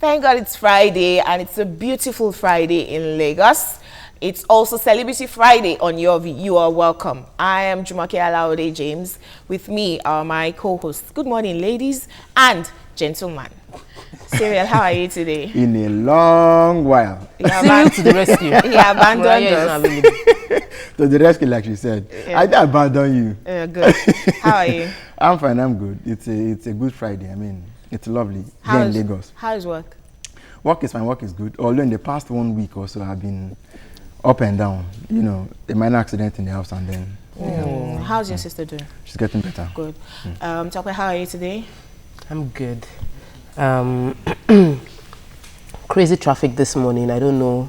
Thank God it's Friday, and it's a beautiful Friday in Lagos. It's also Celebrity Friday on Your View. You are welcome. I am Jumoke Alaude James. With me are my co-hosts. Good morning, ladies and gentlemen. Cyril, how are you today? In a long while. Cyril to the rescue. He abandoned us. To the rescue, like she said. Yeah. I didn't abandon you. Good. How are you? I'm fine, I'm good. It's a good Friday. I mean, it's lovely here in Lagos. How's work? Work is fine, work is good. Although in the past 1 week or so, I've been up and down. You know, a minor accident in the house and then... How's your sister doing? She's getting better. Good. Tope, how are you today? I'm good. Crazy traffic this morning. I don't know.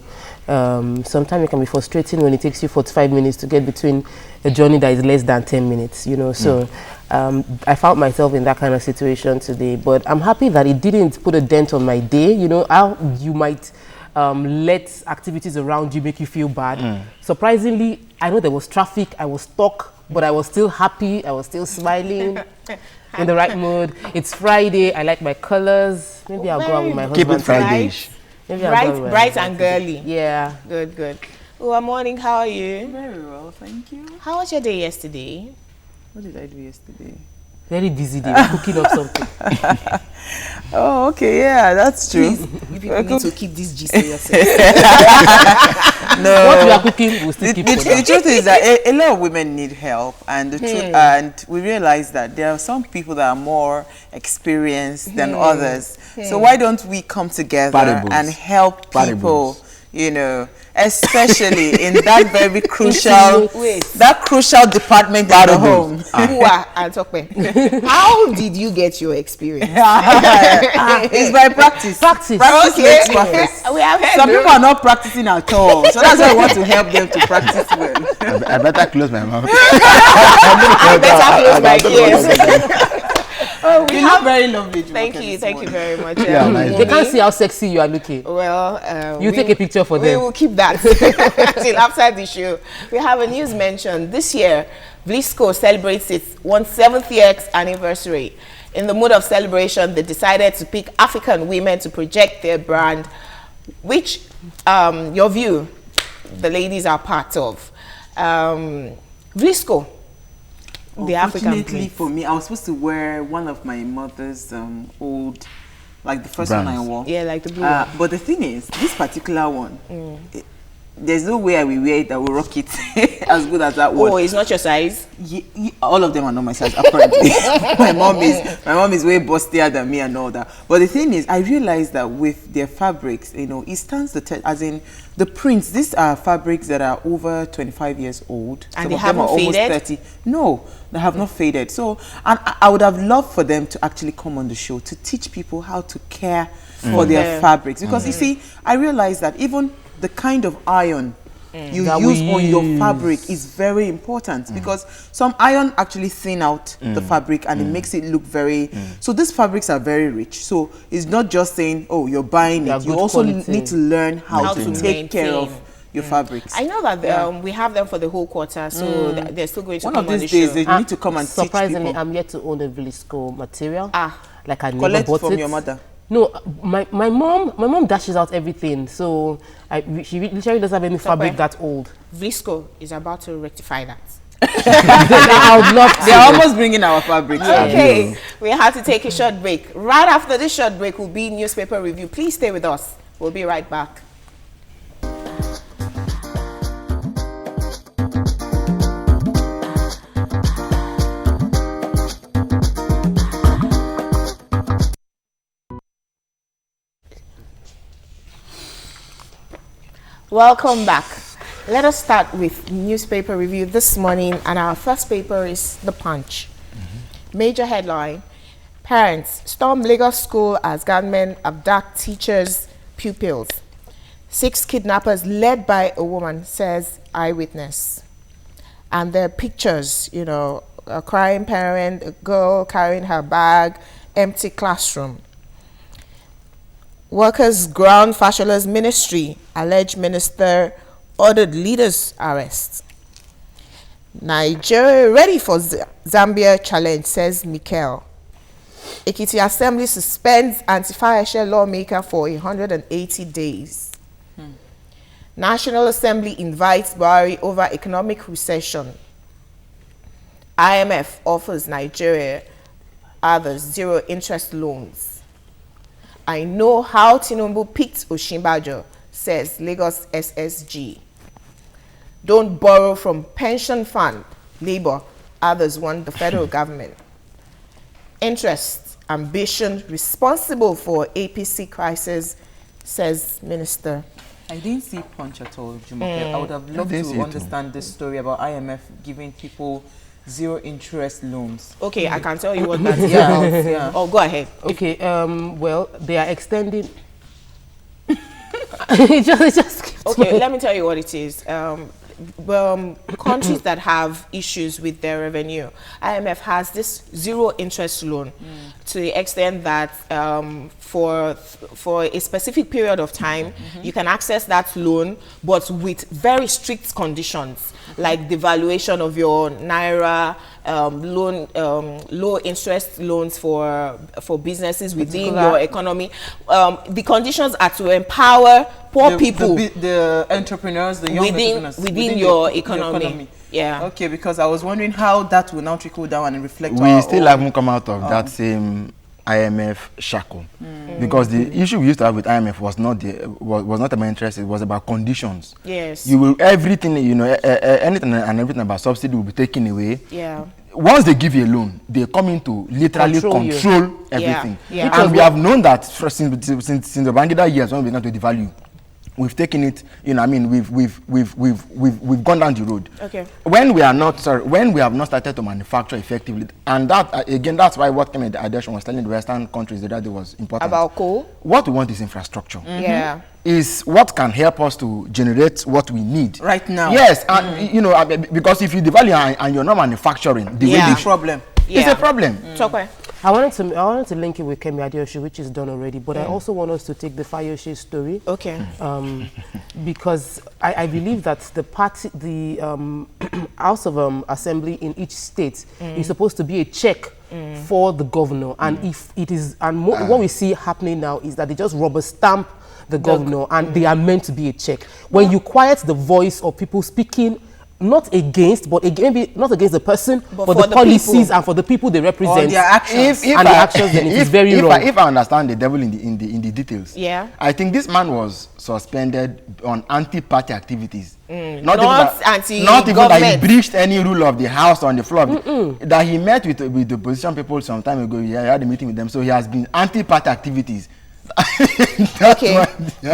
Sometimes it can be frustrating when it takes you 45 minutes to get between a journey that is less than 10 minutes, you know. So I found myself in that kind of situation today. But I'm happy that it didn't put a dent on my day. You know, how you might let activities around you make you feel bad. Surprisingly, I know there was traffic. I was stuck, but I was still happy. I was still smiling. In the right mood. It's Friday. I like my colors. Maybe I'll go out with my husband. Keep it Friday-ish. Bright and girly. Yeah. Good, good. Good morning. How are you? Very well, thank you. How was your day yesterday? What did I do yesterday? Very busy day. Cooking up something. Oh, okay, yeah, that's true. Please, you people need to keep this gist to yourself. No. What we are cooking, we'll still keep for The that. truth is that a lot of women need help, and the truth, and we realize that there are some people that are more experienced than others. So why don't we come together Parables. and help people? Parables. You know, especially in that very crucial, that crucial department in the home. Ua and Tope, how did you get your experience? It's by practice. Practice. Practice makes perfect. We have heard Some people are not practicing at all, so that's why I want to help them to practice well. I better close my mouth. I better close my ears. Oh, You look very lovely. Thank Jumoke, you, this thank you morning. very much. Yeah, nice. They can't see how sexy you are looking. Well, You take a picture for we them. will keep that till after the show. We have a news mention. This year, Vlisco celebrates its 107th year anniversary. In the mood of celebration, they decided to pick African women to project their brand, which Your View, the ladies are part of. Vlisco, the African Fortunately print. for me, I was supposed to wear one of my mother's old, like the first one I Brands. wore. Yeah, like the blue one. But the thing is, this particular one, there's no way I will wear it that will rock it as good as that one. Oh, it's not your size? All of them are not my size, apparently. my mom is way bustier than me and all that. But the thing is, I realized that with their fabrics, you know, it stands the test. As in the prints, these are fabrics that are over 25 years old. And Some they of them haven't are almost faded? 30. No, they have not faded. So, and I would have loved for them to actually come on the show to teach people how to care for their fabrics. Because you see, I realized that even the kind of iron you That use we on your use. fabric is very important, because some iron actually thin out the fabric and it makes it look very so these fabrics are very rich. So it's not just saying, oh, you're buying They are it, you good also quality. need to learn how How to to take care of maintain. your fabrics. I know that we have them for the whole quarter, so they're still going to One come of on these the days show. they need to come and teach Surprisingly, people. I'm yet to own a Vlisco material. Like I never Collect bought from it. your mother. No, my mom dashes out everything, so she literally doesn't have any fabric that old. Vlisco is about to rectify that. I would love to. They are almost bringing our fabrics. Okay, we have to take a short break. Right after this short break will be newspaper review. Please stay with us. We'll be right back. Welcome back. Let us start with newspaper review this morning, and our first paper is The Punch. Major headline: Parents storm Lagos school as gunmen abduct teachers' pupils. 6 kidnappers led by a woman, says eyewitness. And there are pictures, you know, a crying parent, a girl carrying her bag, empty classroom. Workers ground Fashola's ministry, alleged minister ordered leaders arrest. Nigeria ready for Zambia challenge, says Mikel. Ekiti Assembly suspends anti-fire share lawmaker for 180 days. National Assembly invites Buhari over economic recession. IMF offers Nigeria others zero interest loans. I know how Tinubu picked Osinbajo, says Lagos SSG. Don't borrow from pension fund. Labour, others want the federal government. Interest, ambition, responsible for APC crisis, says Minister. I didn't see Punch at all, Jumoke. I would have loved to understand this story about IMF giving people zero interest loans. Okay, I can tell you what that is. Yeah. Oh, go ahead. Okay, well, they are extending. it just keeps Okay, let me tell you what it is. Countries that have issues with their revenue, IMF has this zero interest loan to the extent that for a specific period of time, you can access that loan, but with very strict conditions, like the valuation of your naira, low interest loans for businesses within your economy. The conditions are to empower poor people, the entrepreneurs, the young entrepreneurs within your economy. Yeah. Okay, because I was wondering how that will now trickle down and reflect. We still haven't come out of that same IMF shackle, because the issue we used to have with IMF was not about interest; it was about conditions. Yes. You will everything, anything and everything about subsidy will be taken away. Yeah. Once they give you a loan, they come in to literally control everything. Yeah. And we have known that since the Babangida years when we began to devalue. We've taken it, we've gone down the road. Okay. When we have not started to manufacture effectively, and that again, that's why what came in the addition was telling the Western countries that it was important. About coal? What we want is infrastructure. Yeah. Is what can help us to generate what we need right now. Yes, and because if you devalue and you're not manufacturing, the way it's a problem. It's a problem. I wanted to link it with Kemi Adeosun, which is done already, but I also want us to take the Fayose story. Okay. Because I believe that the House of Assembly in each state is supposed to be a check for the governor, and if it is, what we see happening now is that they just rubber stamp the governor, and they are meant to be a check. When you quiet the voice of people speaking, not against, but maybe not against the person, but for the policies people, and for the people they represent, their actions. Their actions, then it is very wrong. If I understand the devil in the details, I think this man was suspended on anti-party activities. Not even that he breached any rule of the house on the floor. That he met with the opposition people some time ago. He had a meeting with them, so he has been anti-party activities. Okay,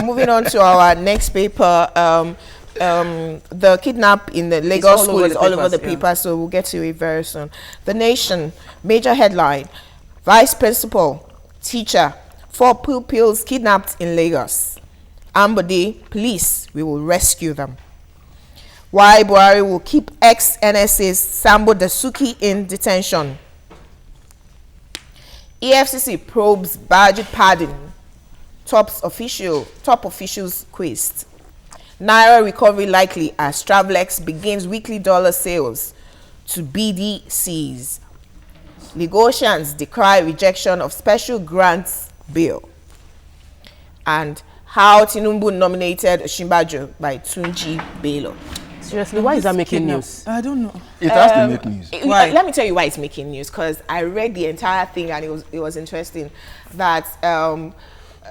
moving on to our next paper. The kidnap in the Lagos school is all over the paper, so we'll get to it very soon. The Nation, major headline: Vice Principal, teacher, 4 pupils kidnapped in Lagos. Ambode, police, we will rescue them. Why Buhari will keep ex-NSA's Sambo Dasuki in detention. EFCC probes budget padding. Top officials quizzed. Naira recovery likely as Travelex begins weekly dollar sales to BDCs. Lagosians decry rejection of special grants bill. And how Tinubu nominated Osinbajo by Tunji Bello. Seriously, why is that making news? I don't know. It has to make news. Why? Let me tell you why it's making news, because I read the entire thing and it was interesting that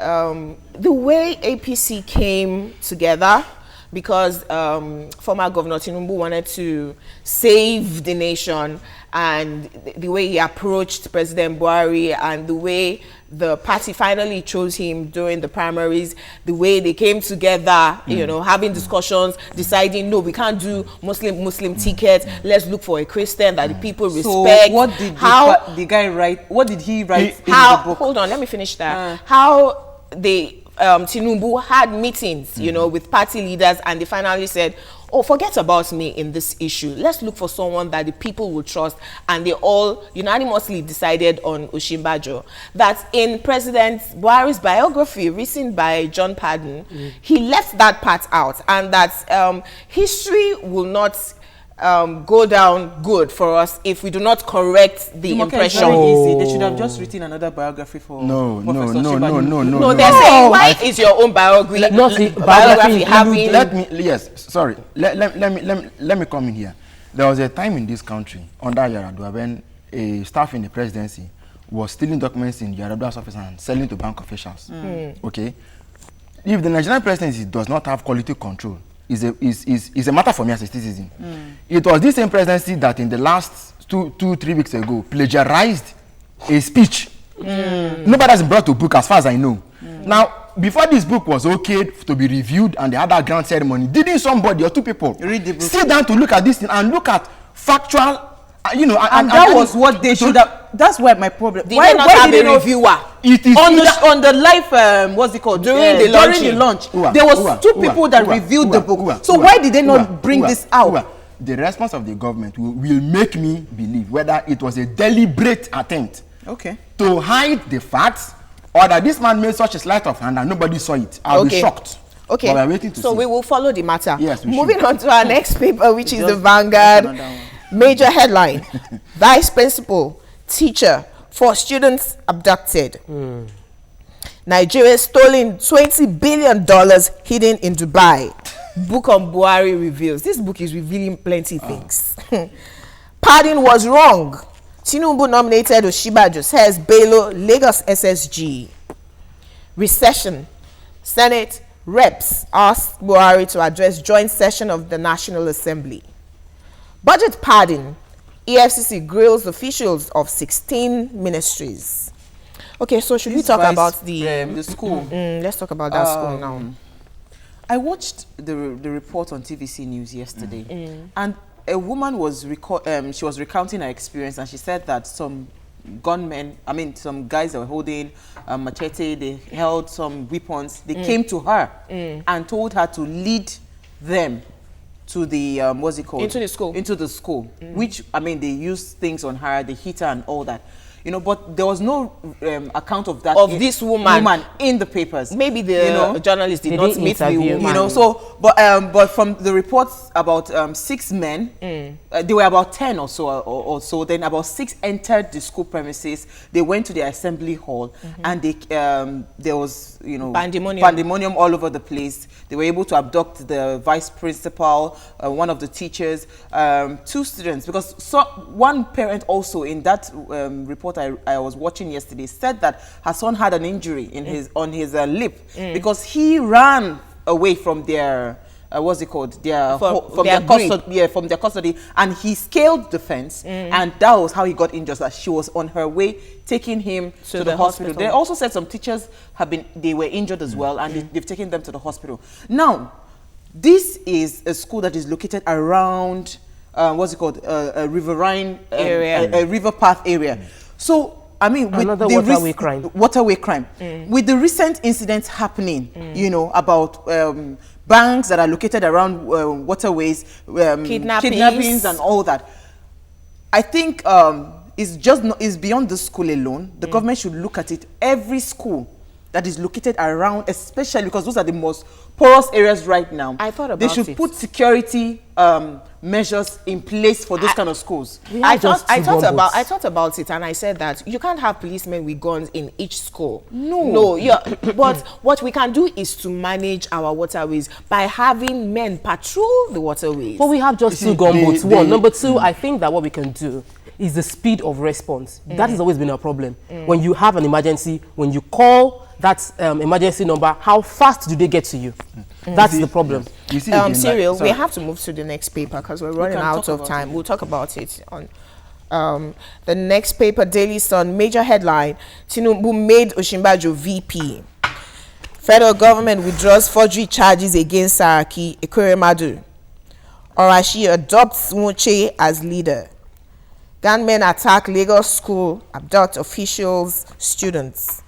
the way APC came together, because former Governor Tinubu wanted to save the nation, and the way he approached President Buhari and the way the party finally chose him during the primaries, the way they came together, having discussions, deciding, no, we can't do Muslim tickets, let's look for a Christian that the people respect. So what did the guy write? What did he write in the book? Hold on, let me finish that. How they Tinubu had meetings, with party leaders, and they finally said, oh, forget about me in this issue. Let's look for someone that the people will trust. And they all unanimously decided on Osinbajo. That in President Buhari's biography, written by John Padden, he left that part out. And that history will not go down good for us if we do not correct the Jumoke, it's impression. very easy. They should have just written another biography for No, no, Professor no, Shibani. no, no, no. No, they're saying, why is your own biography, Not the biography biography having... Let me, yes, sorry. Let me come in here. There was a time in this country under Yaradua when a staff in the presidency was stealing documents in Yaradua's office and selling to bank officials. Okay? If the Nigerian presidency does not have quality control, is a matter for me as a citizen. It was this same presidency that in the last 3 weeks ago plagiarized a speech. Nobody has brought to book as far as I know. Now, before this book was okay to be reviewed and they had that grand ceremony, didn't somebody or two people Read the book. sit down to look at this thing and look at factual, And that was what they should have. That's why my problem. Did they not have a reviewer? It is On the live, what's it called? During the launch, there was two people that reviewed the book. So why did they not bring this out? The response of the government will make me believe whether it was a deliberate attempt Okay. to hide the facts or that this man made such a sleight of hand and nobody saw it. I'll be shocked. Okay, But we're waiting to so see. we will follow the matter. Yes, we Moving should. on to our next paper, which is the Just Vanguard. another one. Major headline: Vice Principal, Teacher, 4 students abducted. Nigeria stolen $20 billion hidden in Dubai. Book on Buhari reveals. This book is revealing plenty things. Pardon was wrong. Tinubu nominated Oshibajo, says Bello, Lagos SSG. Recession. Senate reps asked Buhari to address joint session of the National Assembly. Budget pardon. EFCC grills officials of 16 ministries. Okay, so should we talk about the school? let's talk about that school now. I watched the report on TVC News yesterday, and a woman was she was recounting her experience, and she said that some some guys that were holding a machete, they held some weapons. They came to her and told her to lead them to the what's it called? Into the school. Into the school, which they used things on her, the heater and all that. But there was no account of that This woman in the papers. Maybe the journalist did not didn't meet the interview. woman. But from the reports about 6 men, there were about 10 or so. Then about 6 entered the school premises. They went to the assembly hall, and there was pandemonium all over the place. They were able to abduct the vice principal, one of the teachers, 2 students, because one parent also in that report I was watching yesterday said that her son had an injury on his lip because he ran away from their from their custody, and he scaled the fence, and that was how he got injured. That she was on her way taking him to the hospital. They also said some teachers they were injured as well, and they've taken them to the hospital. Now, this is a school that is located around a riverine area, a river path area. So, with another waterway crime. With the recent incidents happening, about banks that are located around waterways, kidnappings and all that, I think it's beyond the school alone. The government should look at it. Every school that is located around, especially because those are the most porous areas right now. I thought about they should put security measures in place for those kind of schools. I thought about it, and I said that you can't have policemen with guns in each school. But what we can do is to manage our waterways by having men patrol the waterways. But we have just 2 gunboats. One. Number 2, I think that what we can do is the speed of response. That has always been a problem. When you have an emergency, when you call that emergency number, how fast do they get to you? That's the problem. You see Cyril, we have to move to the next paper because we're running out of time. We'll talk about it on the next paper, Daily Sun. Major headline: Tinubu made Osinbajo VP. Federal government withdraws forgery charges against Saraki Ekweremadu. Orashi adopts Nwuche as leader. Gunmen attack Lagos school, abduct officials, students.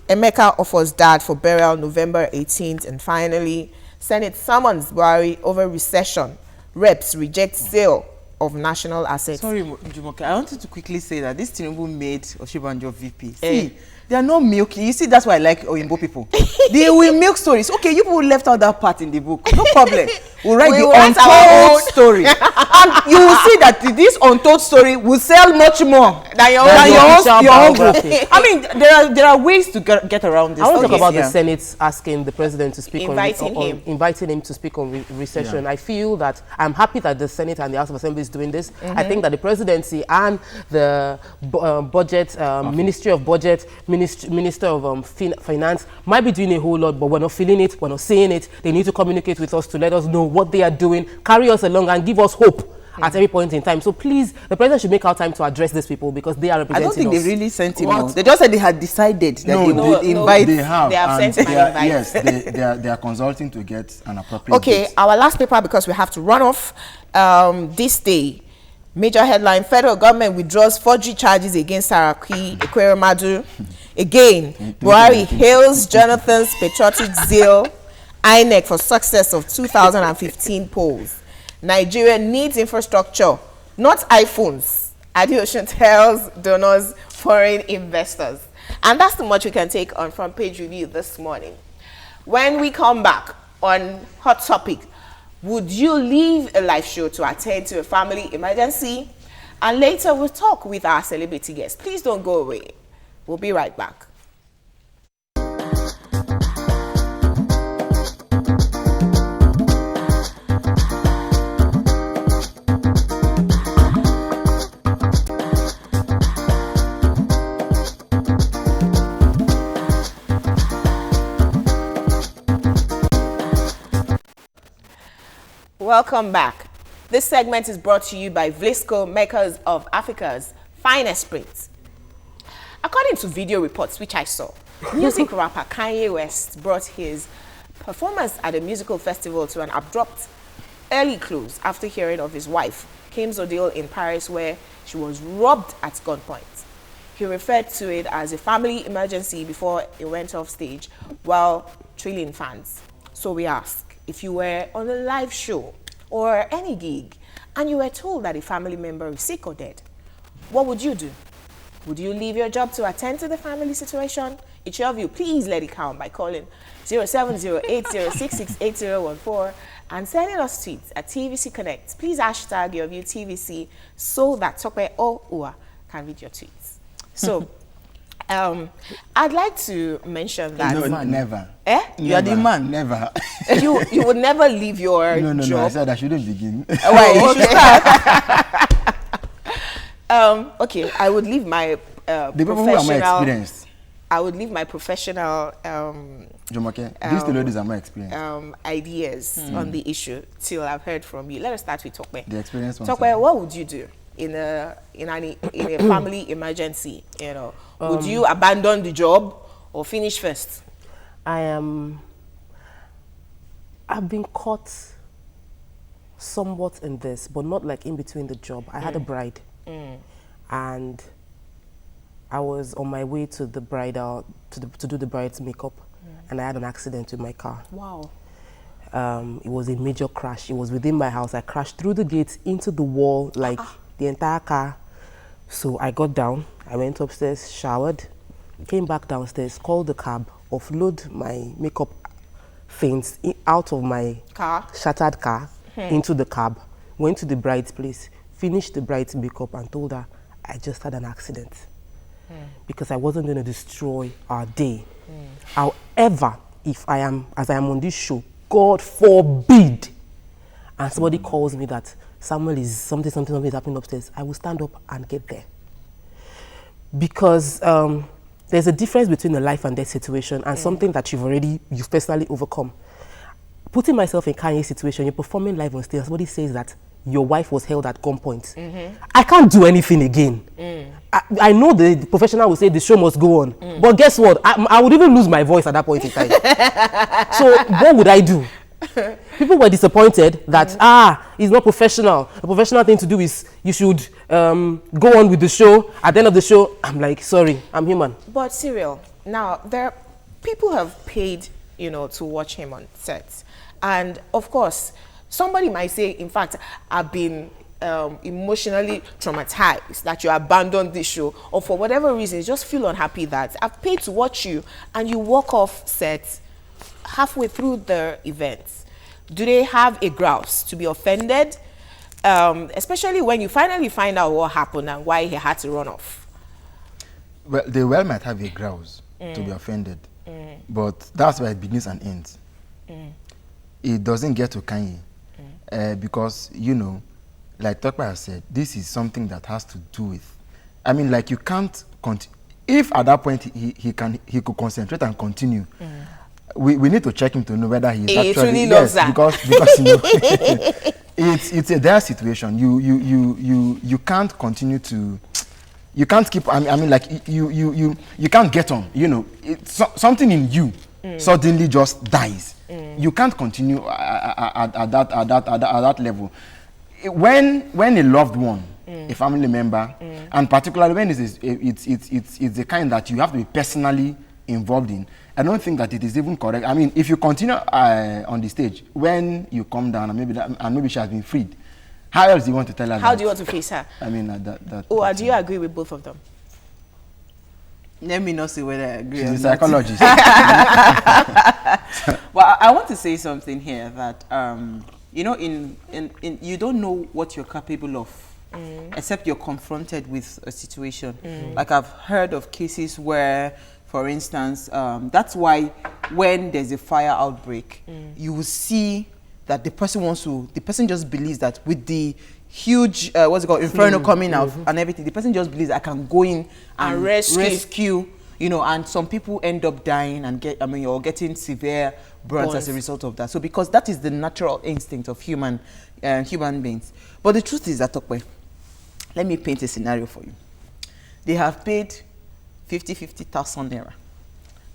Emeka offers dad for burial November 18th. And finally, Senate summons Buhari over recession. Reps reject sale of national assets. Sorry, Jumoke, I wanted to quickly say that this Tinubu made Oshibanjo VP. See, they are not milky. You see, that's why I like Oyinbo people. They will milk stories. Okay, you people left out that part in the book. No problem. We'll write the untold story. And you will see that this untold story will sell much more Than your own book. I mean, there are ways to get around this. I want to talk about the Senate asking the president to speak inviting him to speak on recession. I feel that I'm happy that the Senate and the House of Assembly is doing this. I think that the presidency and the budget, Ministry of Budget, Minister of Finance might be doing a whole lot, but we're not feeling it, we're not seeing it. They need to communicate with us to let us know what they are doing, carry us along and give us hope at every point in time. So please, the president should make our time to address these people because they are representing us. I don't think they really sent him out. They just said they had decided that they would invite. They have sent him an invite. Yes, they are consulting to get an appropriate date. Our last paper, because we have to run off this day. Major headline, federal government withdraws 4G charges against Saraki Ekweremadu. Again, Buhari hails Jonathan's patriotic zeal, INEC for success of 2015 polls. Nigeria needs infrastructure, not iPhones. Adeosun tells donors, foreign investors. And that's too much we can take on Front Page Review this morning. When we come back on Hot Topic, would you leave a live show to attend to a family emergency? And later we'll talk with our celebrity guest. Please don't go away. We'll be right back. Welcome back. This segment is brought to you by Vlisco, makers of Africa's finest prints. According to video reports which I saw, music rapper Kanye West brought his performance at a musical festival to an abrupt early close after hearing of his wife, Kim's ordeal in Paris, where she was robbed at gunpoint. He referred to it as a family emergency before he went off stage while thrilling fans. So we ask, if you were on a live show or any gig and you were told that a family member is sick or dead, what would you do? Would you leave your job to attend to the family situation? It's your view. Please let it count by calling 07080668014 and sending us tweets at TVC Connect. Please hashtag your view TVC so that Tokwe or Ua can read your tweets. So, I'd like to mention that. No, never. You are the man. Never. You would never leave your job. No, I said I shouldn't begin. Well, you should start. Okay, I would leave my the people who are more experienced. I would leave my professional Jumoke, these two ladies are more experienced. ideas on the issue till I've heard from you. Let us start with Tokwe. The experienced ones. Tokwe, what would you do in a family emergency? You know, would you abandon the job or finish first? I've been caught somewhat in this, but not like in between the job. I had a bride, and I was on my way to the bridal to do the bride's makeup, and I had an accident with my car. Wow. It was a major crash. It was within my house. I crashed through the gate into the wall, like the entire car. So I got down, I went upstairs, showered, came back downstairs, called the cab, offload my makeup things out of my shattered car into the cab, went to the bride's place, finished the bride's makeup and told her I just had an accident because I wasn't going to destroy our day. However, if I am, as I am on this show, God forbid, and somebody calls me that Samuel is something is happening upstairs, I will stand up and get there. Because there's a difference between a life and death situation and something that you've personally overcome. Putting myself in Kanye's situation, you're performing live on stage, somebody says that your wife was held at gunpoint. I can't do anything again. I know the professional will say the show must go on. But guess what? I would even lose my voice at that point in time. So what would I do? People were disappointed that, it's not professional. The professional thing to do is you should go on with the show. At the end of the show, I'm like, sorry, I'm human. But Cyril, now, people have paid, to watch him on sets. And of course, somebody might say, in fact, I've been emotionally traumatized that you abandoned this show, or for whatever reason you just feel unhappy that I've paid to watch you and you walk off set halfway through the event, do they have a grouse to be offended? Especially when you finally find out what happened and why he had to run off. Well, they well might have a grouse to be offended, but that's where it begins and ends. It doesn't get to Kanye because, you know, like Tokpa has said, this is something that has to do with, I mean, like you can't if at that point he could concentrate and continue. We need to check him to know whether he is actually loves that. because you know it's a dire situation. You can't continue to, you can't keep. I mean like you can't get on. You know, something in you suddenly just dies. You can't continue at that level. When a loved one, a family member, and particularly when it's the kind that you have to be personally involved in, I don't think that it is even correct. I mean, if you continue on the stage, when you come down and maybe she has been freed, how else do you want to tell her? How do you want to face her? I mean, Do you agree with both of them? Let me not say whether I agree. She's or a not. psychologist. Well, I want to say something here that you know, in you don't know what you're capable of, except you're confronted with a situation. Like I've heard of cases where, for instance, that's why when there's a fire outbreak, you will see that the person just believes that with the huge inferno coming out and everything, the person just believes I can go in and rescue, you know, and some people end up dying and getting severe burns as a result of that. So because that is the natural instinct of human beings. But the truth is that, let me paint a scenario for you. They have paid 50,000 naira,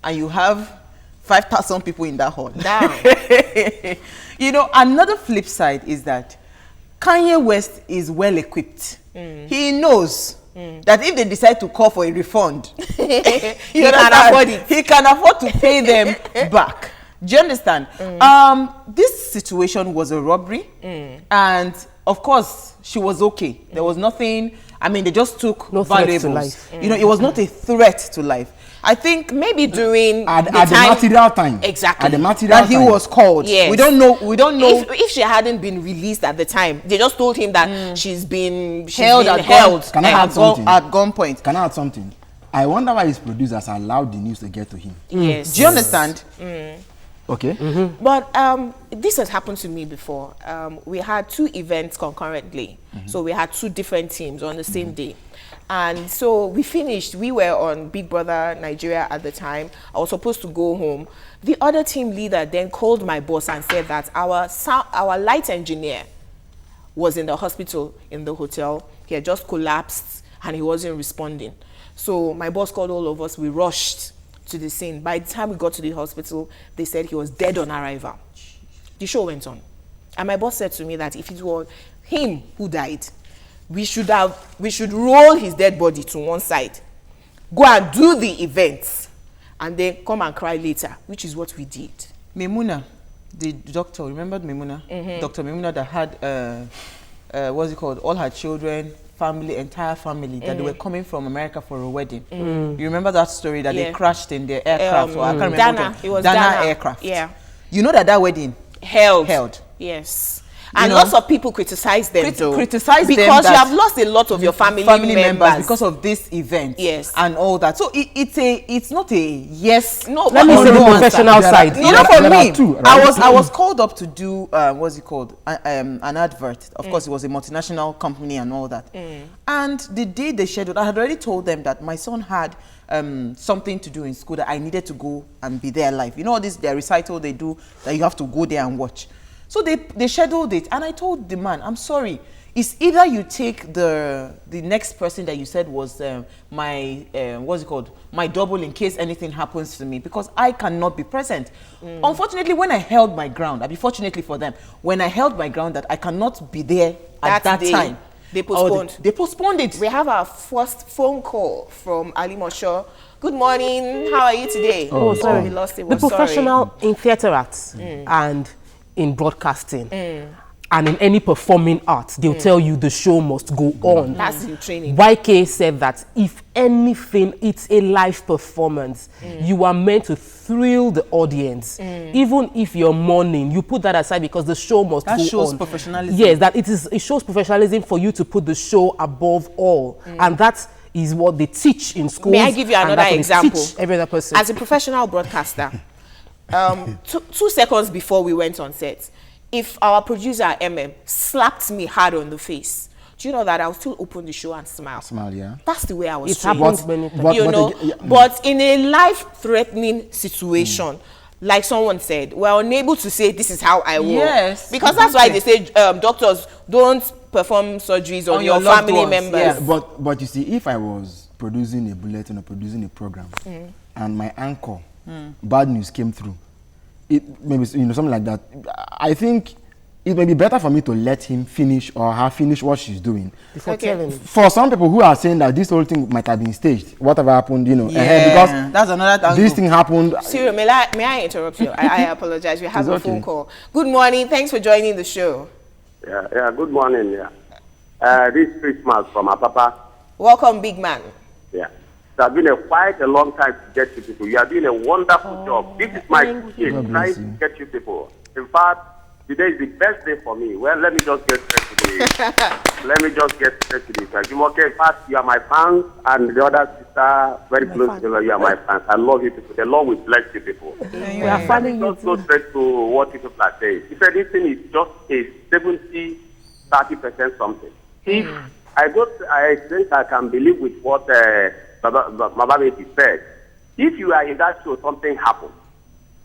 and you have 5,000 people in that hall. Damn. You know, another flip side is that Kanye West is well equipped. He knows that if they decide to call for a refund, he can afford to pay them back. Do you understand? This situation was a robbery, and of course she was okay. There was nothing. I mean, they just took valuables. To life. You know, it was not a threat to life. I think maybe during at the material time. Exactly. At the material that he time. was called. Yes. We don't know. If she hadn't been released at the time, they just told him that she's been held at Can I add something? at gunpoint. Can I add something? I wonder why his producers allowed the news to get to him. Yes. Do you understand? Okay. But this has happened to me before. We had 2 events concurrently. So we had 2 different teams on the same day. And so we finished. We were on Big Brother Nigeria at the time. I was supposed to go home. The other team leader then called my boss and said that our light engineer was in the hospital in the hotel. He had just collapsed and he wasn't responding. So my boss called all of us. We rushed to the scene. By the time we got to the hospital, they said he was dead on arrival. The show went on. And my boss said to me that if it was him who died, we should roll his dead body to one side, go and do the events, and then come and cry later, which is what we did. Memuna, the doctor, remember Memuna? Dr. Memuna that had, what's it called, all her children, entire family, that they were coming from America for a wedding. You remember that story that they crashed in their aircraft? Or I can't remember. It was Dana aircraft. Yeah. You know that wedding Held. Yes. And lots of people criticize them because you have lost a lot of your family members because of this event. Yes. And all that. So it's not a yes. No, Let me say the professional side. You know, for me, right? I was called up to do what's it called, an advert. Of course, it was a multinational company and all that. And the day they scheduled, I had already told them that my son had something to do in school that I needed to go and be there live. You know, their recital they do that you have to go there and watch. So they scheduled it, and I told the man, I'm sorry, it's either you take the next person that you said was my what's it called, my double in case anything happens to me, because I cannot be present. Unfortunately, when I held my ground, fortunately for them, when I held my ground that I cannot be there at that time, they postponed. They postponed it. We have our first phone call from Ali Mosho. Good morning. How are you today? Oh, sorry. We lost it. The professional in theatre arts and in broadcasting and in any performing art, they'll tell you the show must go on. That's in training. YK said that if anything, it's a live performance. You are meant to thrill the audience. Even if you're mourning, you put that aside because the show must go on. That shows professionalism. Yes, it shows professionalism for you to put the show above all. And that is what they teach in schools. May I give you and another that's what they example? teach every other person. As a professional broadcaster, 2 seconds before we went on set, if our producer slapped me hard on the face, do you know that I'll still open the show and smile? Smile, yeah. That's the way I was It trained. happens many times. But in a life-threatening situation, like someone said, we're unable to say this is how I work. Yes, because that's why they say doctors don't perform surgeries on your loved family ones, members. yeah. But you see, if I was producing a bulletin or producing a program, and my anchor, bad news came through, it maybe something like that. I think it may be better for me to let him finish or her finish what she's doing. Before telling him. For some people who are saying that this whole thing might have been staged, whatever happened, Yeah, because that's another this thing happened. Cyril, may I interrupt you? I apologize. We have It's a phone okay. call. Good morning. Thanks for joining the show. Yeah, good morning, yeah. This Christmas from Apapa, Welcome, big man. yeah. It has been quite a long time to get you people. You are doing a wonderful job. This is my kid God trying bless to you. get you people. In fact, today is the best day for me. Well, let me just get straight to this. Jumoke, in fact, you are my fans, and the other sister, very close to you are my fans. I love you people. The Lord will bless you people. We are following you Let's go straight to what people are saying. He said this thing is just a 70-30% something. If I think I can believe with what Baba said. If you are in that show, something happens.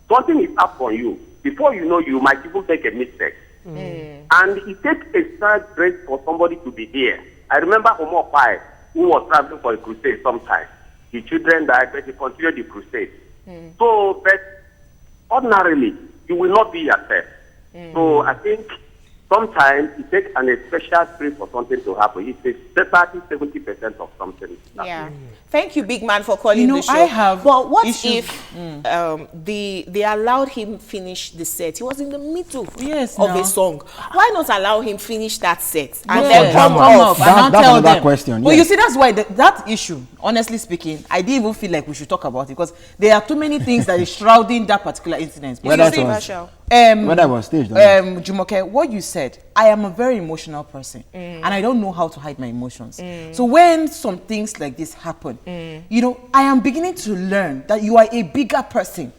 Something is up on you. Before you know, you might even make a mistake. And it takes a sad break for somebody to be here. I remember Omo Pai, who was traveling for a crusade sometime. The children died, but he continued the crusade. So, but ordinarily, you will not be yourself. So I think sometimes it takes an special spirit for something to happen. It's a 30-70% of something. Yeah. Thank you, big man, for calling the show. I have But what issues. if they allowed him finish the set? He was in the middle of now. a song. Why not allow him finish that set and Yeah. then come Drama. off? and not That's tell another them. question, Well, yes. you see, that's why that issue, honestly speaking, I didn't even feel like we should talk about it because there are too many things that is shrouding that particular incident. Well, You that see, was- Marshall? Whether it was staged or not. Jumoke, what you said, I am a very emotional person and I don't know how to hide my emotions. So when some things like this happen, I am beginning to learn that you are a bigger person.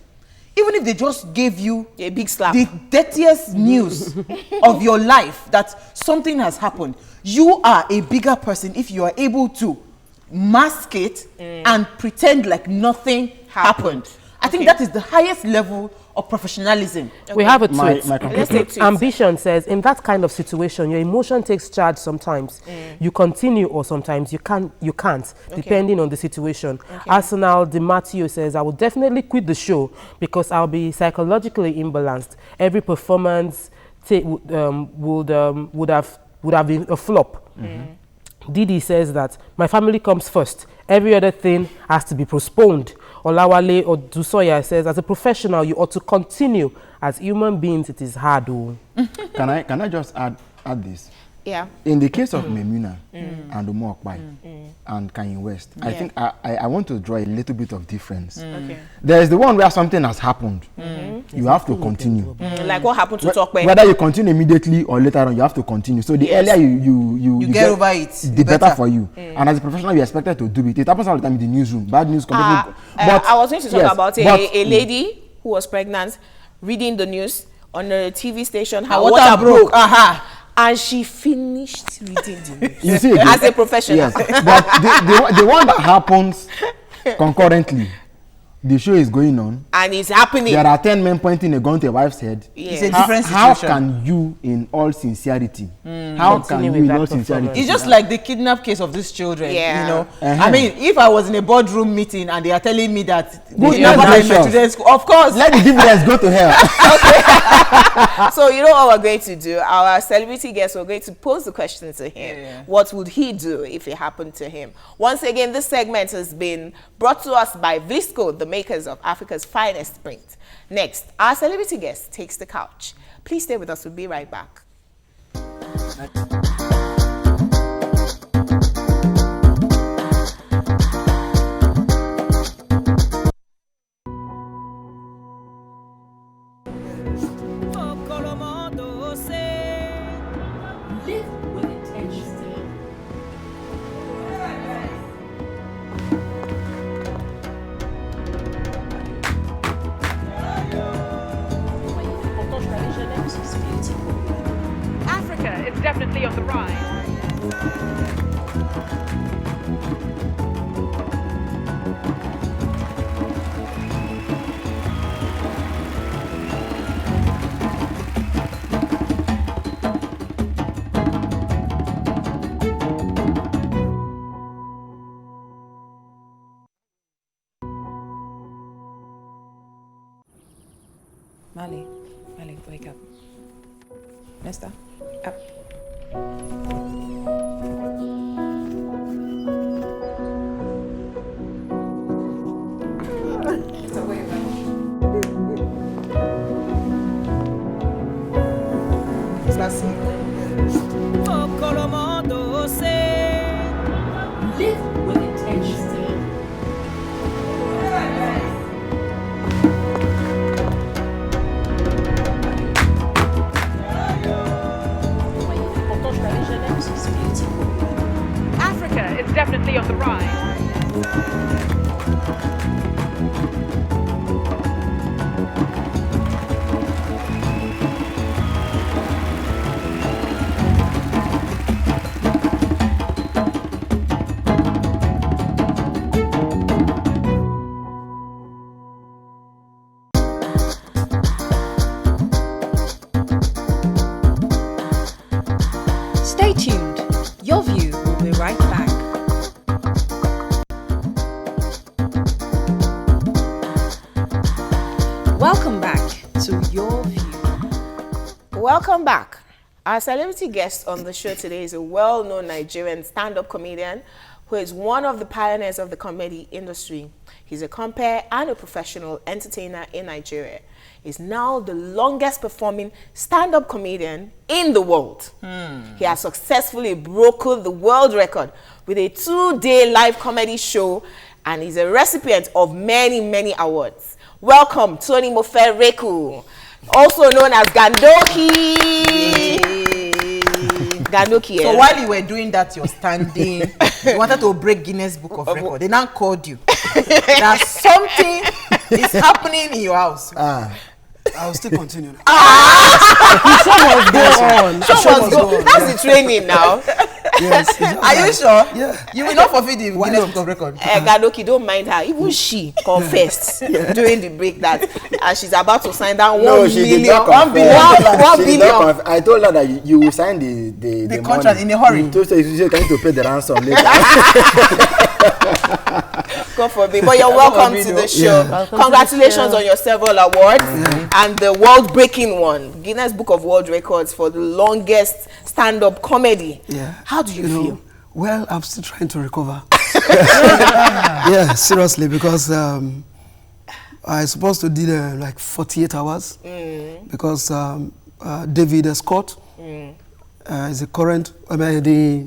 Even if they just gave you A big slap. the dirtiest news of your life that something has happened, you are a bigger person if you are able to mask it and pretend like nothing happened. I think that is the highest level of professionalism. We have a My tweet. Let's take tweets. Ambition says, in that kind of situation, your emotion takes charge sometimes. You continue or sometimes you can't, depending on the situation. Arsenal Di Matteo says, I will definitely quit the show because I'll be psychologically imbalanced. Every performance would have been a flop. Didi says that my family comes first. Every other thing has to be postponed. Olawale Odusoya says, as a professional, you ought to continue. As human beings, it is hard. Oh. Can I just add this? Yeah. In the case of Memuna and Omo Okpai and Kanye West, I think I want to draw a little bit of difference. Okay. There is the one where something has happened. You have to continue. Like what happened to Tokwe? Whether you continue immediately or later on, you have to continue. So the earlier you get over it, the better for you. And as a professional, you're expected to do it. It happens all the time in the newsroom. Bad news. But I was going to talk yes, about but- a lady who was pregnant, reading the news on a TV station. Her water water broke. broke. And she finished reading the news. You see again? As a professional. Yes, but the one that happens concurrently, the show is going on. And it's happening. There are 10 men pointing a gun to a wife's head. Yes. It's a different How situation. can you, in all sincerity, how can Continue you, with in that all sincerity, performance. It's just like the kidnap case of these children, Yeah. you know. I mean, if I was in a boardroom meeting and they are telling me that Good they kidnapped my gracious. children's school, of course. let the dividends go to hell? So you know what we're going to do? Our celebrity guest, we're going to pose the question to him. Yeah. What would he do if it happened to him? Once again, this segment has been brought to us by Visco, the makers of Africa's finest print. Next, our celebrity guest takes the couch. Please stay with us. We'll be right back. Africa is definitely on the rise. Mali, wake up. Nesta, up. Live with intention. Africa is definitely on the rise. Stay tuned. Your View will be right back. Welcome back to Your View. Welcome back. Our celebrity guest on the show today is a well-known Nigerian stand-up comedian who is one of the pioneers of the comedy industry. He's a compere and a professional entertainer in Nigeria. He's now the longest performing stand-up comedian in the world. He has successfully broken the world record with a 2-day live comedy show, and he's a recipient of many, many awards. Welcome, Tony Mofe-Reku, also known as Gandoki. Gandoki. So while you were doing that, you're standing. You wanted to break Guinness Book of Record. They now called you. That something is happening in your house. I'll still continue. Show must go. That's the training now. Yes. Are you sure? Yeah. You will not forfeit the Why Guinness not? Book of Record. Gandoki, don't mind her. Even she confessed during the break that she's about to sign down No, 1 she did million. not 1 billion. confess. 1 She did billion. not confess. I told her that you will sign the contract money. in a hurry. So you can to pay the ransom later. God forbid. But you're welcome to the show. Yeah. Congratulations on your several awards and the world-breaking one, Guinness Book of World Records for the longest stand-up comedy. Yeah. How do you feel? Well, I'm still trying to recover. Yeah, seriously, because I supposed to do like 48 hours because David Scott is the current, the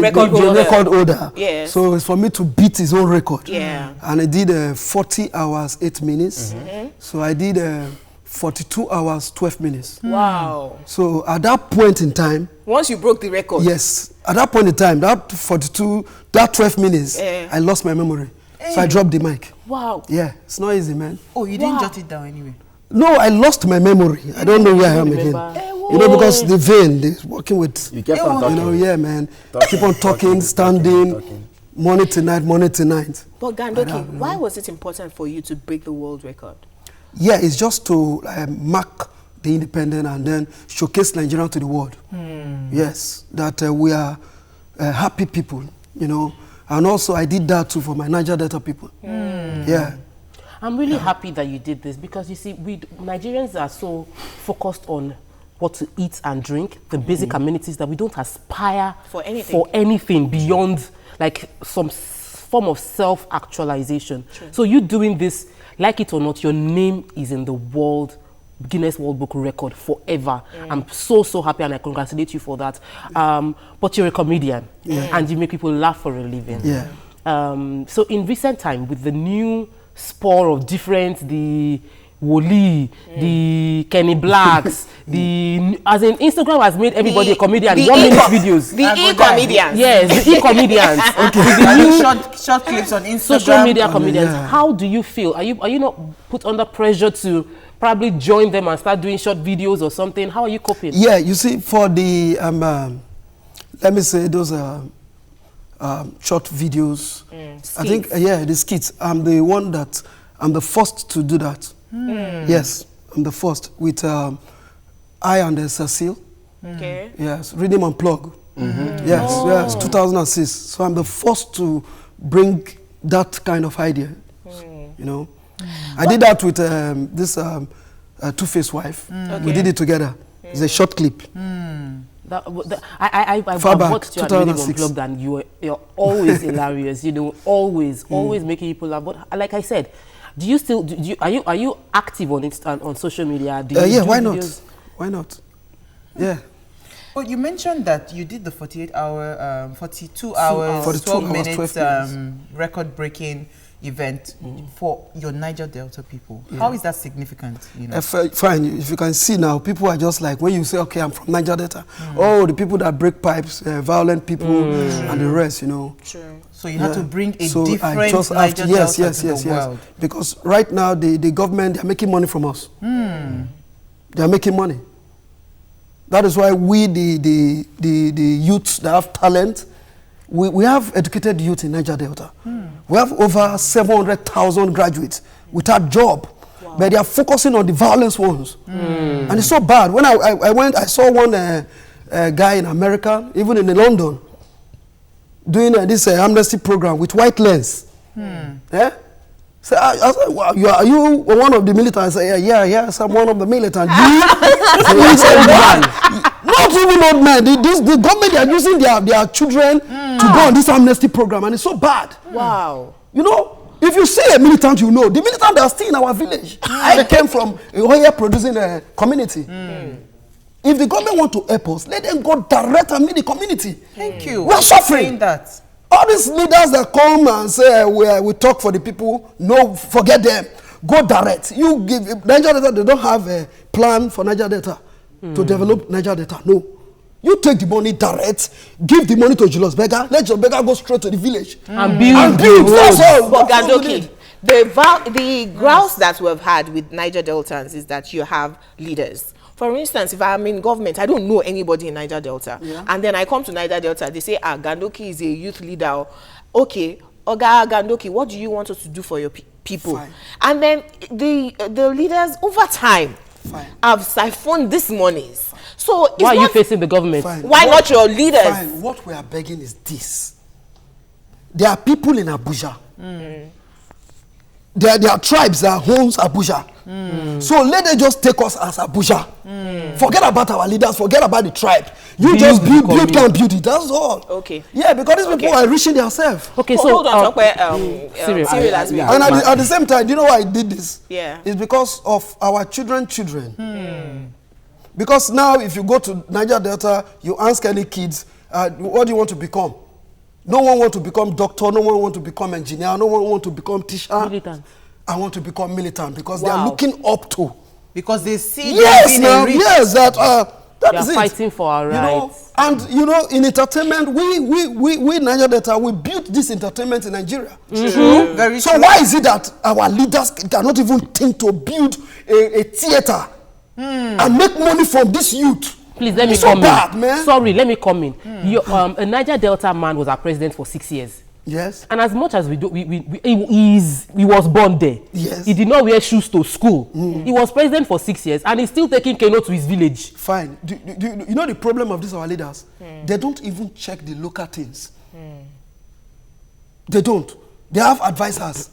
record holder. Yes. So it's for me to beat his own record. Yeah. And I did 40 hours, 8 minutes. So I did 42 hours, 12 minutes. Wow. So at that point in time, Once you broke the record. yes, at that point in time, that 42, that 12 minutes, I lost my memory. So I dropped the mic. Wow. Yeah, it's not easy, man. Oh, you didn't jot it down anyway. No, I lost my memory. I don't know where I am again. You know, because the vein, they're working with, You kept on talking. you know, yeah, man. Keep on talking, standing, morning to night, morning to night. But Gandoki, why was it important for you to break the world record? Yeah, it's just to mark the independence and then showcase Nigeria to the world. Yes, that we are happy people, you know. And also I did that too for my Niger Delta people. Yeah. I'm really happy that you did this because you see, Nigerians are so focused on what to eat and drink, the basic amenities, that we don't aspire For anything. beyond like some form of self-actualization. So you doing this, like it or not, your name is in the world Guinness World Book record forever. I'm so happy, and I congratulate you for that. But you're a comedian, and you make people laugh for a living. So in recent time, with the new spore of different, the Woli, the Kenny Blacks, as in Instagram has made everybody a comedian. 1 minute videos. The e-comedians. Yes, the e-comedians. The new short clips on Instagram. Social media comedians. How do you feel? Are you not put under pressure to probably join them and start doing short videos or something? How are you coping? Yeah, you see, for the let me say those short videos. I think the skits. I'm the first to do that. Yes, I'm the first with I and Cecile. Okay. Yes, Rhythm Unplug. Yes, 2006. So I'm the first to bring that kind of idea. You know, I did that with this Two-Face wife. We did it together. It's a short clip. I've watched you at Rhythm Unplugged, and you're always hilarious. You know, always making people laugh. But like I said, do you still are you active on social media? Do you do why videos? not? Why not? Yeah. Well, you mentioned that you did the 42-hour, 12 minutes record-breaking event for your Niger Delta people. How is that significant? You know? Fine. If you can see now, people are just like, when you say, okay, I'm from Niger Delta, oh, the people that break pipes, violent people, and the rest, you know. True. So you had to bring a So different Niger Delta to the world. Because right now, the government, they're making money from us. They're making money. That is why we, the youths that have talent, we have educated youth in Niger Delta. We have over 700,000 graduates without job, but they are focusing on the violence ones. And it's so bad. When I went, I saw one guy in America, even in London, doing this amnesty program with white lens. Yeah? So I said, wow, are you one of the militants? I said, yes, I'm one of the militants. Not even old men. The government, they are using their children to go on this amnesty program, and it's so bad. Wow. You know, if you see a militant, you know. The militant, they are still in our village. I came from a oil producing community. If the government want to help us, let them go direct and meet the community. Thank you. We are suffering. That. All these leaders that come and say we talk for the people, no, forget them. Go direct. You give Niger Delta. They don't have a plan for Niger Delta to develop Niger Delta. No, you take the money direct. Give the money to Julius Berger. Let Julius Berger go straight to the village and build. That's all. But Gandoki, the grounds that we've had with Niger Deltans is that you have leaders. For instance, if I'm in government, I don't know anybody in Niger Delta. And then I come to Niger Delta, they say, Gandoki is a youth leader. Okay, Oga Gandoki, what do you want us to do for your people? Fine. And then the leaders, over time, have siphoned these monies. So why are you facing the government? Why not your leaders? Fine. What we are begging is this. There are people in Abuja. There are tribes that owns Abuja. So let them just take us as Abuja. Forget about our leaders, forget about the tribe. You just build it, that's all. Okay. Yeah, because these people are reaching themselves. Okay, so hold on, Cyril has been. And at the same time, do you know why I did this? Yeah. It's because of our children. Because now if you go to Niger Delta, you ask any kids, what do you want to become? No one wants to become doctor, no one wants to become engineer, no one wants to become teacher. Militant. I want to become militant because they are looking up to. Because they see that they are is fighting for our rights. And you know, in entertainment, we Niger Delta, we built this entertainment in Nigeria. True. Very so true. why is it that our leaders cannot even think to build a theater and make money from this youth? Please let me come in. Sorry, let me come in. A Niger Delta man was our president for 6 years. Yes. And as much as he was born there. Yes. He did not wear shoes to school. He was president for 6 years and he's still taking Kano to his village. Fine. Do you know the problem of these our leaders? They don't even check the local things. They don't. They have advisors.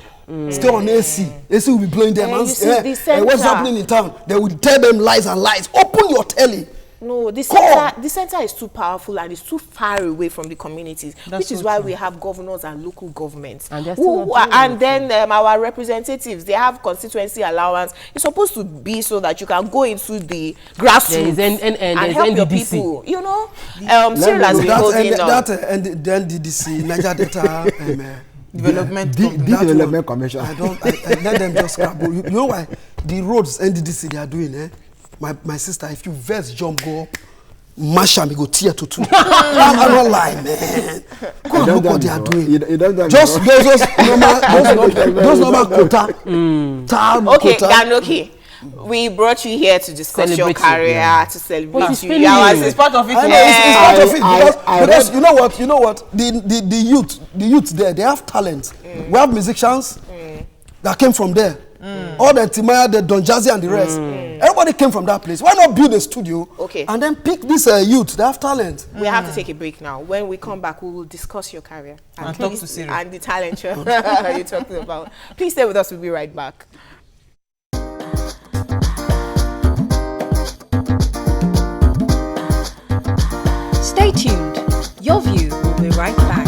Stay on AC. AC will be blowing them. What's happening in town? They will tell them lies and lies. Open your telly. No, the center is too powerful and it's too far away from the communities, which is why we have governors and local governments. And then our representatives, they have constituency allowance. It's supposed to be so that you can go into the grassroots and help your people. You know, Cyril has been holding the NDDC, Niger Data Development Commission. I let them just scrabble. You know why? The roads NDDC they are doing, my sister, if you verse jump go up, mash am, go tear to two. I don't lie, man. Go look what they are doing. Just those normal quota. Okay, Ganoki. We brought you here to discuss your career, to celebrate you. It's part of it. It's part of it because you know what? The youth there, they have talent. We have musicians that came from there. All the Timaya, the Don Jazzy and the rest. Everybody came from that place. Why not build a studio and then pick this youth? They have talent. We have to take a break now. When we come back, we will discuss your career and talk to Cyril and the talent you're talking about. Please stay with us. We'll be right back. Stay tuned. Your View will be right back.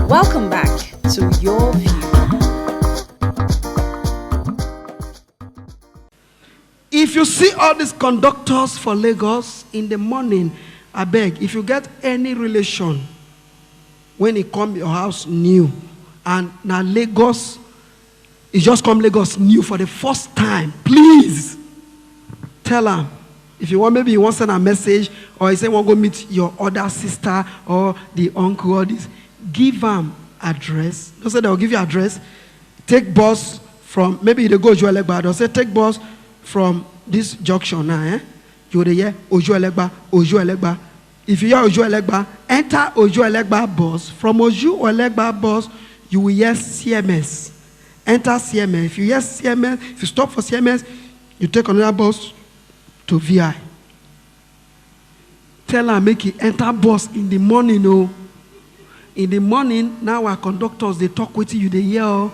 Welcome back to Your View. If you see all these conductors for Lagos in the morning, I beg, if you get any relation when it come your house new, and now Lagos, it just come Lagos new for the first time, please tell them. If you want, maybe you want to send a message, or you say want to go meet your other sister or the uncle or this, give them address. Don't say they'll give you address. Take bus from, maybe they go Ojuelegba. They'll say take bus from this junction now. You will hear Ojuelegba, Ojuelegba. If you hear Ojuelegba, enter Ojuelegba bus. From Ojuelegba bus, you will hear CMS. Enter CMS. If you hear CMS, if you stop for CMS, you take another bus to VI. Tell her make it enter bus in the morning. Oh, in the morning now our conductors they talk with you. They hear.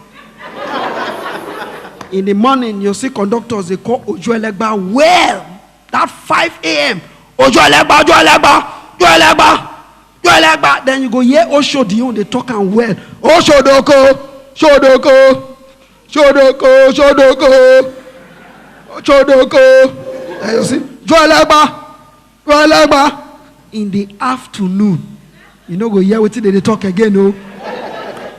In the morning you see conductors they call Ojuelegba well. That 5 a.m. Ojuelegba, Ojuelegba, Ojuelegba, Ojuelegba. Then you go hear Oshodion they talk and well. Oshodoko, Shodoko, Shodoko, Shodoko, Shodoko. And you see, Ojuelegba. In the afternoon, you know, go hear what they talk again, no?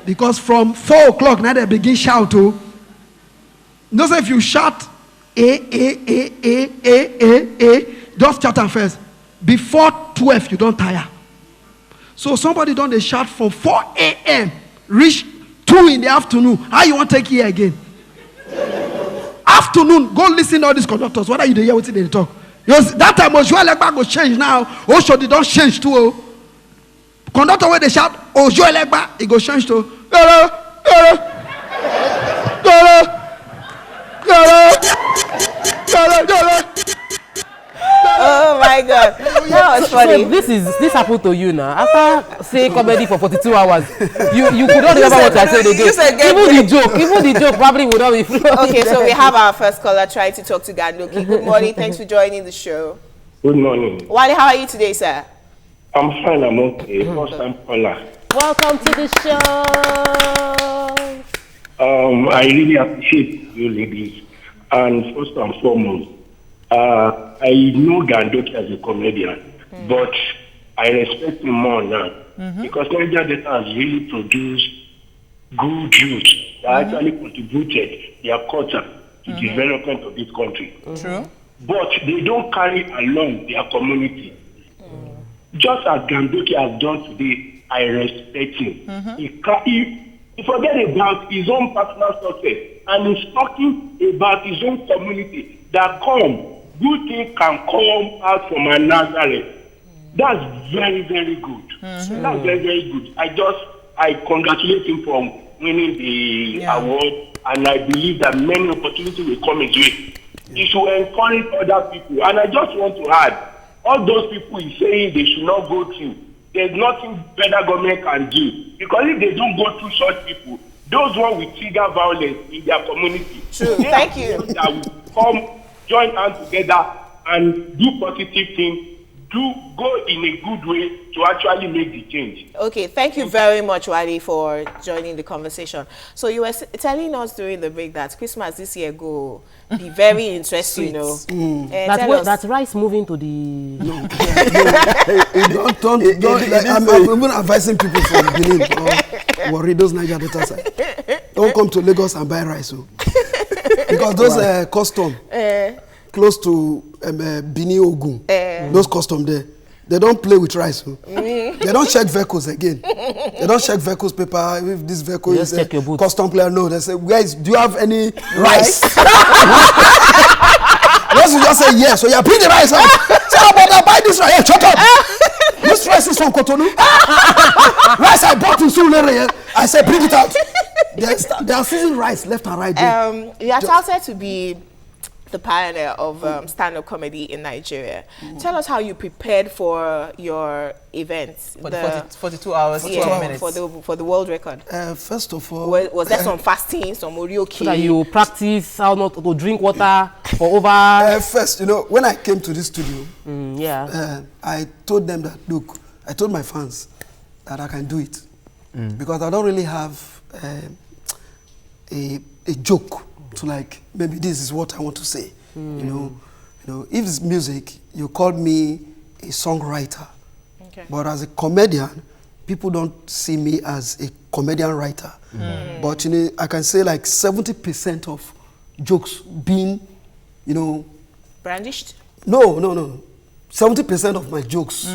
Because from 4 o'clock now they begin shout, oh. You know, so if you shout, just shout them first. Before 12, you don't tire. So somebody done the shout from 4 a.m. reach 2 in the afternoon. How you want to take here again? Afternoon, go listen to all these conductors. What are you hear what they talk? That time Ojuelegba go change now. Oshodi don't change too. Oh. Conductor where they shout Ojuelegba, it go change to Oh my God, that was funny. So this happened to you now. After saying comedy for 42 hours, you could not remember what I said again. Even the joke probably would not be flowing. Okay, so we have our first caller trying to talk to Ganoki. Good morning, thanks for joining the show. Good morning. Wally, how are you today, sir? I'm fine, I'm okay. First time caller. Welcome to the show. I really appreciate you ladies. And first and foremost, I know Gandoki as a comedian, but I respect him more now because Niger Data has really produced good youth that actually contributed their culture to the development of this country. True. But they don't carry along their community. Just as Gandoki has done today, I respect him. He forget about his own personal success and he's talking about his own community that good things can come out from a Nazareth. That's very, very good. That's very, very good. I congratulate him for winning the award, and I believe that many opportunities will come his way. He should encourage other people. And I just want to add, all those people he's saying they should not go through, there's nothing federal government can do. Because if they don't go through such people, those ones will trigger violence in their community. True. Thank you. That will come, join hands together and do positive things, go in a good way to actually make the change. Okay, thank you very much, Wale, for joining the conversation. So you were telling us during the break that Christmas this year go be very interesting, you know. That's rice moving to the... I'm even advising people from Benin or Warri, those Niger Delta side. Don't come to Lagos and buy rice. Because those custom close to Benin Ogun, those custom there, they don't play with rice. They don't check vehicles again. They don't check vehicles paper. If this vehicle is a custom player, no. They say, guys, do you have any rice? Once you just say yes, so you bring the rice out. Say, how about I buy this rice? Hey, shut up. This rice is from Cotonou. Rice I bought in Sulere. I said, bring it out. They are seasoned rice left and right there. You are touted to be the pioneer of stand-up comedy in Nigeria. Tell us how you prepared for your events. For the 42 hours, 12 minutes. For the world record. First of all... Was there some fasting, some orioki? So that you practice how not to drink water for over... First, you know, when I came to this studio, I told them that, look, I told my fans that I can do it. Because I don't really have a joke to like, maybe this is what I want to say. You know, if it's music, you called me a songwriter. Okay. But as a comedian, people don't see me as a comedian writer. But you know, I can say like 70% of jokes being, you know, brandished? No. 70% of my jokes.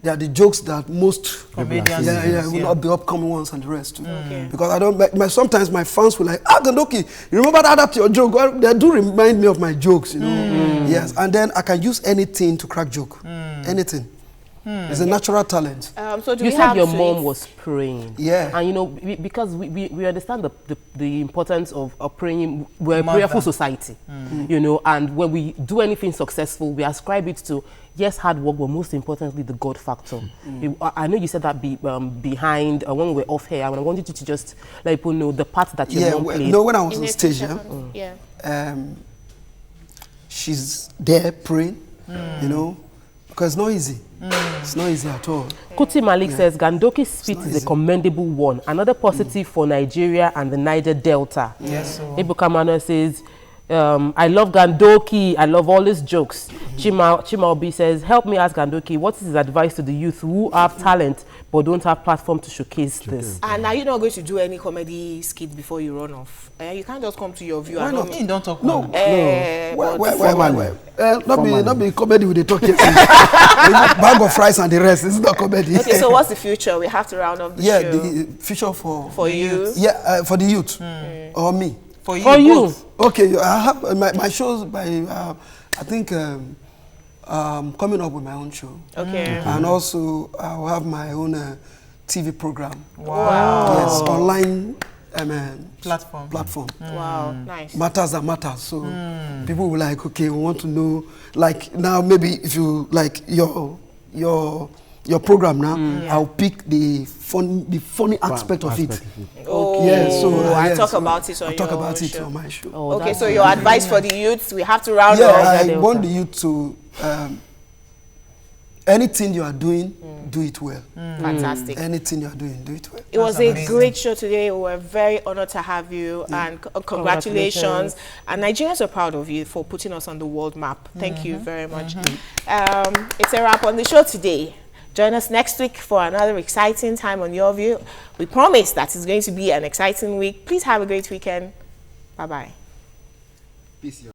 They are the jokes that most comedians will not be upcoming ones and the rest too. Because I don't. Sometimes my fans will like, Gandoki, you remember that your joke? Well, they do remind me of my jokes, you know. Yes, and then I can use anything to crack joke. Anything. It's a natural talent. So you said your mom was praying. Yeah. And you know, because we understand the importance of praying. We're a prayerful society, you know, and when we do anything successful, we ascribe it to, yes, hard work, but most importantly, the God factor. I know you said that behind, when we were off here, and I wanted you to just let people know the part that your mom played. No, when I was on stage, she's there praying, you know, because it's not easy. It's not easy at all. Kuti Malik says, Gandoki's speech is a commendable one. Another positive for Nigeria and the Niger Delta. Yes. Ibu Kamano says, I love Gandoki. I love all his jokes. Chima Obi says, help me ask Gandoki, what is his advice to the youth who have talent but don't have platform to showcase this? And are you not going to do any comedy skit before you run off? You can't just come to your view. Why not? You don't talk. No. Not be comedy with the talk. Bag of fries and the rest. It's not comedy. Okay, so what's the future? We have to round up the show. Yeah, the future for you. Yeah, for the youth or me. For you. For you. Okay, I have my shows by I think coming up with my own show. Okay. And also I'll have my own TV program. Wow. Yes, online platform. Wow, nice. Matters that matters. So people will like, okay, we want to know, like now maybe if you like your program now, I'll pick the funny aspect of it. Oh, yeah, so I talk about it on I talk about it on my show. Oh, okay, so your advice for the youths, we have to round up. I want the youth to anything you are doing, do it well. Fantastic. Anything you are doing, do it well. It was a great show today. We were very honored to have you, and congratulations. And Nigerians are proud of you for putting us on the world map. Thank you very much. It's a wrap on the show today. Join us next week for another exciting time on Your View. We promise that it's going to be an exciting week. Please have a great weekend. Bye-bye. Peace.